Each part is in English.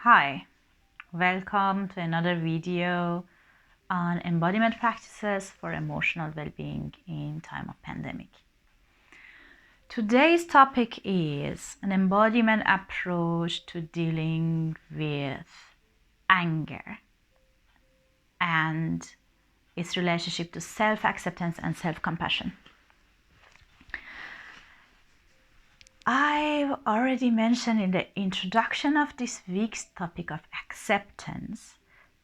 Hi, welcome to another video on embodiment practices for emotional well-being in time of pandemic. Today's topic is an embodiment approach to dealing with anger and its relationship to self-acceptance and self-compassion. I've already mentioned in the introduction of this week's topic of acceptance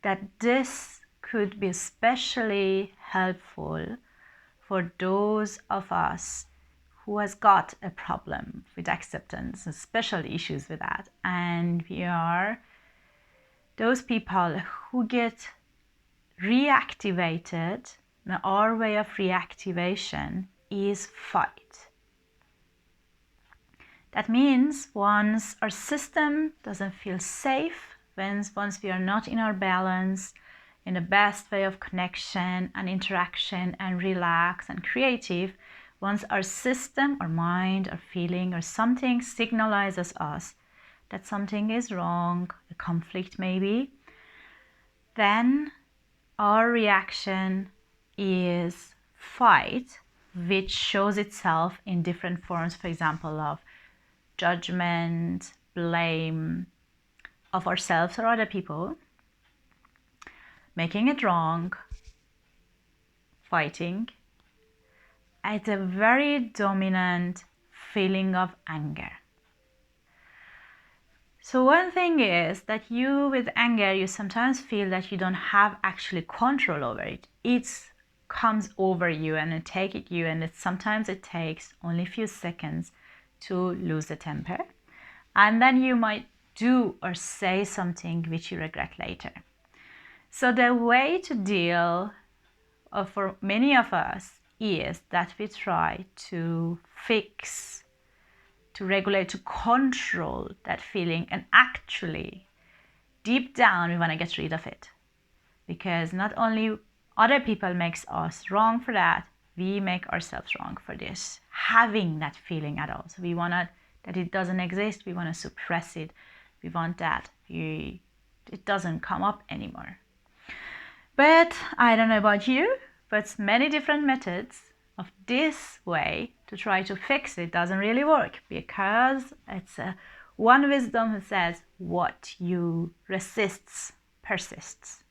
that this could be especially helpful for those of us who has got a problem with acceptance, special issues with that, and we are those people who get reactivated. Now, our way of reactivation is fight. That means once our system doesn't feel safe, once we are not in our balance, in the best way of connection and interaction and relaxed and creative, once our system, our mind, our feeling, or something signalizes us that something is wrong, a conflict maybe, then our reaction is fight, which shows itself in different forms, for example, of judgment, blame of ourselves or other people, making it wrong, fighting, it's a very dominant feeling of anger. So one thing is that with anger, you sometimes feel that you don't have actually control over it. It comes over you and it takes you, and sometimes it takes only a few seconds to lose the temper, and then you might do or say something which you regret later. So the way to deal for many of us is that we try to fix, to regulate, to control that feeling, and actually deep down we want to get rid of it, because not only other people makes us wrong for that, we make ourselves wrong for this, having that feeling at all. So we want that it doesn't exist, we want to suppress it, we want that it doesn't come up anymore. But I don't know about you, but many different methods of this way to try to fix it doesn't really work, because it's one wisdom that says what you resists persists.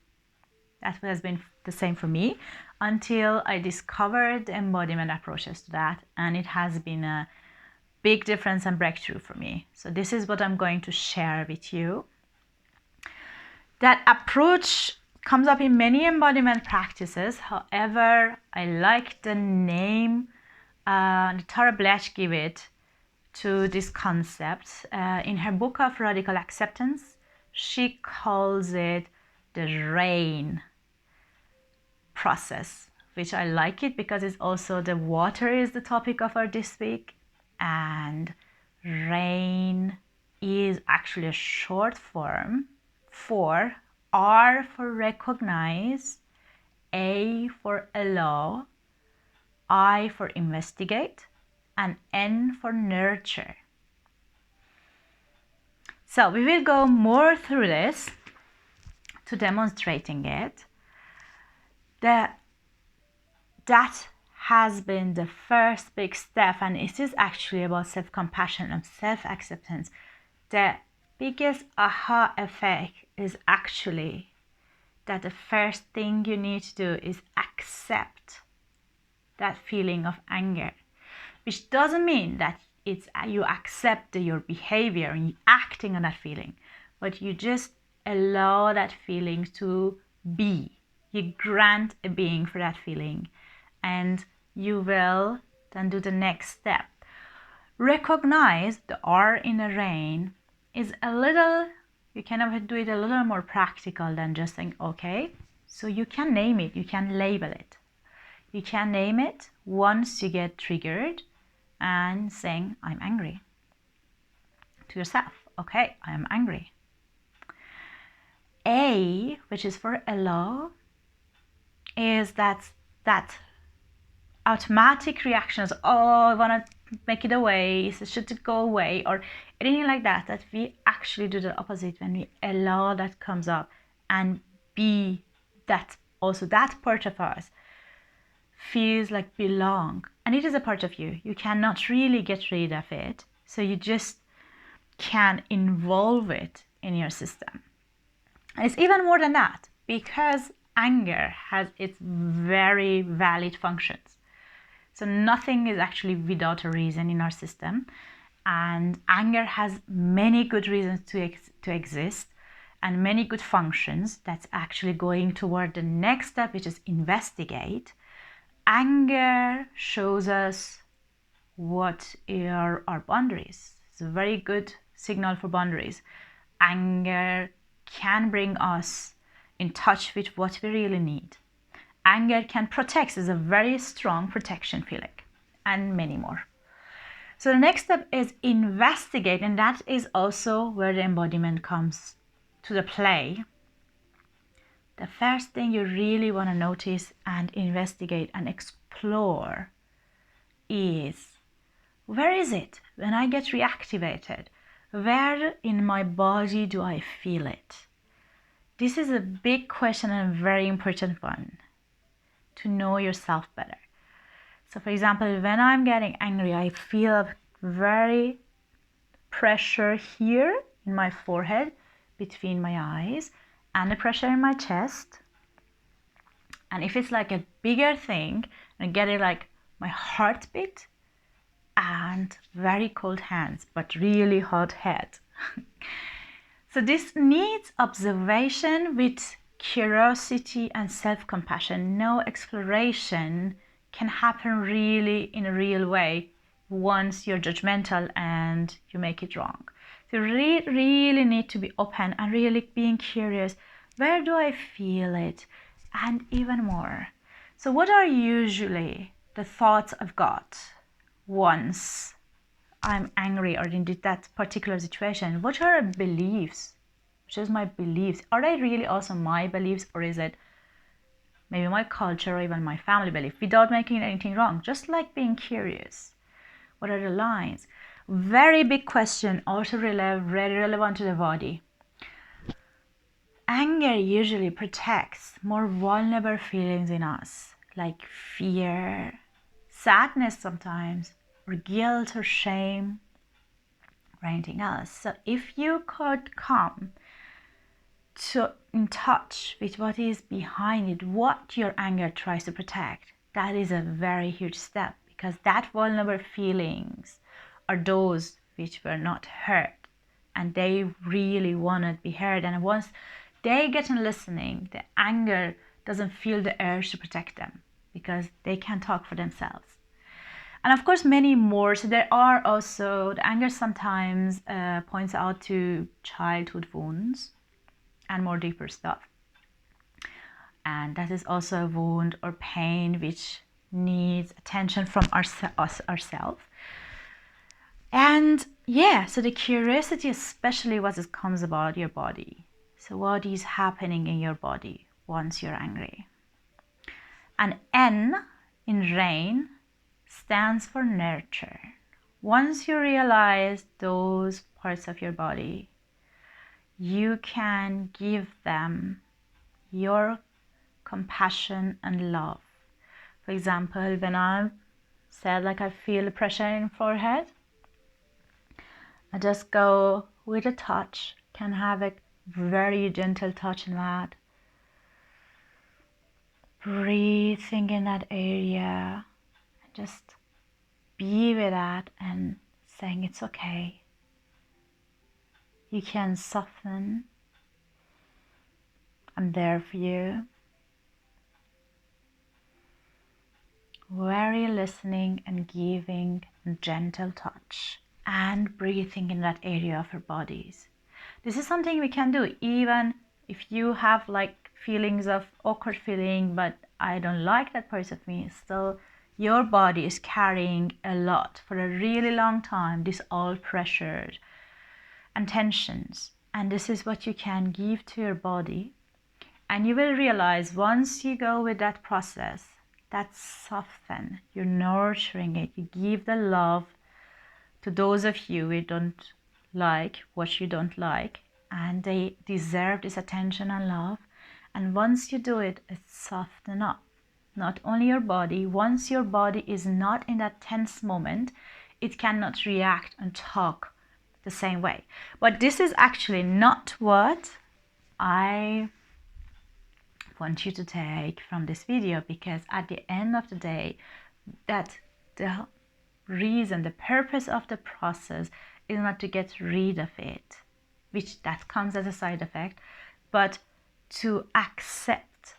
That has been the same for me until I discovered the embodiment approaches to that, and it has been a big difference and breakthrough for me. So this is what I'm going to share with you. That approach comes up in many embodiment practices. However, I like the name Tara Blash gave it to this concept. In her book of Radical Acceptance, she calls it the rain process, which I like it because it's also the water is the topic of our this week, and rain is actually a short form for R for recognize, A for allow, I for investigate, and N for nurture. So we will go more through this to demonstrating it. That has been the first big step, and it is actually about self-compassion and self-acceptance. The biggest aha effect is actually that the first thing you need to do is accept that feeling of anger, which doesn't mean that it's you accept your behavior and you acting on that feeling, but you just allow that feeling to be. You grant a being for that feeling, and you will then do the next step. Recognize the R in the rain is a little, you can do it a little more practical than just saying, okay, so you can name it, you can label it. You can name it once you get triggered and saying, I'm angry to yourself. Okay, I am angry. A, which is for allow, is that automatic reaction is, oh, I want to make it away, so should it go away, or anything like that, that we actually do the opposite when we allow that comes up and be that, also that part of us feels like belong, and it is a part of you. You cannot really get rid of it, so you just can involve it in your system. And it's even more than that, because anger has its very valid functions. So nothing is actually without a reason in our system, and anger has many good reasons to exist and many good functions. That's actually going toward the next step, which is investigate. Anger shows us what are our boundaries. It's a very good signal for boundaries. Anger can bring us in touch with what we really need. Anger can protect, is a very strong protection feeling, and many more. So the next step is investigate, and that is also where the embodiment comes to the play. The first thing you really want to notice and investigate and explore is, where is it when I get reactivated? Where in my body do I feel it? This is a big question and a very important one, to know yourself better. So for example, when I'm getting angry, I feel very pressure here in my forehead, between my eyes, and the pressure in my chest. And if it's like a bigger thing, I get it like my heartbeat, and very cold hands, but really hot head. So this needs observation with curiosity and self-compassion. No exploration can happen really in a real way once you're judgmental and you make it wrong. So you really need to be open and really being curious. Where do I feel it? And even more. So what are usually the thoughts I've got once I'm angry or in that particular situation? What are beliefs? Which is my beliefs? Are they really also my beliefs, or is it maybe my culture or even my family belief, without making anything wrong? Just like being curious. What are the lines? Very big question, also very relevant to the body. Anger usually protects more vulnerable feelings in us, like fear, sadness sometimes, or guilt or shame, or anything else. So if you could come in touch with what is behind it, what your anger tries to protect, that is a very huge step, because that vulnerable feelings are those which were not heard, and they really want to be heard. And once they get in listening, the anger doesn't feel the urge to protect them, because they can talk for themselves. And of course, many more. So there are also, the anger sometimes points out to childhood wounds and more deeper stuff. And that is also a wound or pain which needs attention from ourselves. And yeah, so the curiosity, especially what it comes about your body. So what is happening in your body once you're angry? And N in rain stands for nurture. Once you realize those parts of your body, you can give them your compassion and love. For example, when I said like I feel the pressure in forehead, I just go with a touch, can have a very gentle touch in that. Breathing in that area, and just be with that and saying it's okay. You can soften. I'm there for you. Very listening and giving a gentle touch, and breathing in that area of our bodies. This is something we can do even if you have like feelings of awkward feeling, but I don't like that part of me. Still, your body is carrying a lot for a really long time, this all pressure and tensions. And this is what you can give to your body. And you will realize once you go with that process, that soften, you're nurturing it, you give the love to those of you who don't like what you don't like, and they deserve this attention and love. And once you do it, it softens up. Not only your body, once your body is not in that tense moment, it cannot react and talk the same way. But this is actually not what I want you to take from this video, because at the end of the day, that the reason, the purpose of the process is not to get rid of it, which that comes as a side effect, but to accept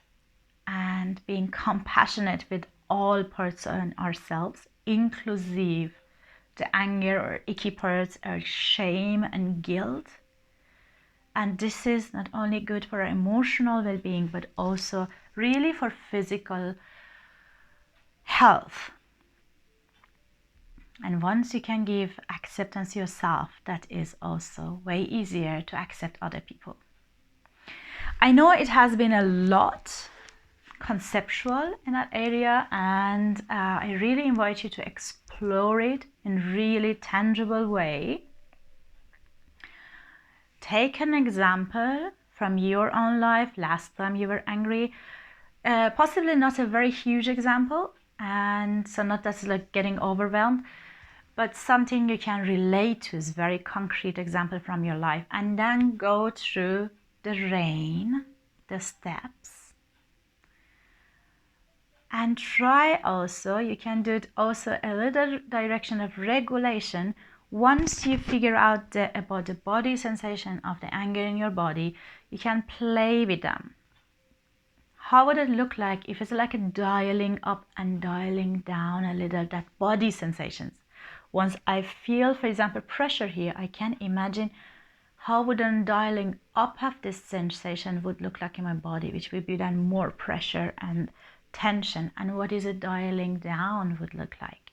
and being compassionate with all parts of ourselves, inclusive the anger or icky parts or shame and guilt. And this is not only good for our emotional well-being, but also really for physical health. And once you can give acceptance yourself, that is also way easier to accept other people. I know it has been a lot conceptual in that area, and I really invite you to explore it in really tangible way. Take an example from your own life, last time you were angry, possibly not a very huge example, and so not that's like getting overwhelmed, but something you can relate to, is very concrete example from your life, and then go through the rain, the steps, and try also, you can do it also a little direction of regulation. Once you figure out about the body sensation of the anger in your body, you can play with them. How would it look like if it's like a dialing up and dialing down a little, that body sensations? Once I feel, for example, pressure here, I can imagine how would a dialing up of this sensation would look like in my body, which would be then more pressure and tension, and what is a dialing down would look like.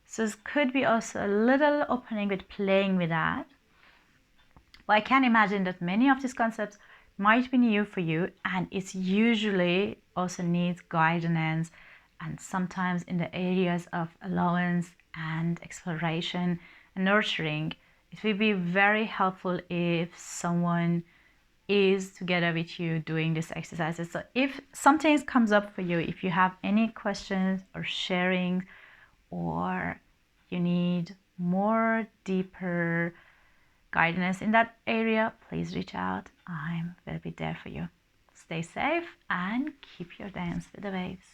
So this could be also a little opening with playing with that. But I can imagine that many of these concepts might be new for you, and it's usually also needs guidance, and sometimes in the areas of allowance and exploration and nurturing, it will be very helpful if someone is together with you doing these exercises. So if something comes up for you, if you have any questions or sharing, or you need more deeper guidance in that area, please reach out. I will be there for you. Stay safe and keep your dance with the waves.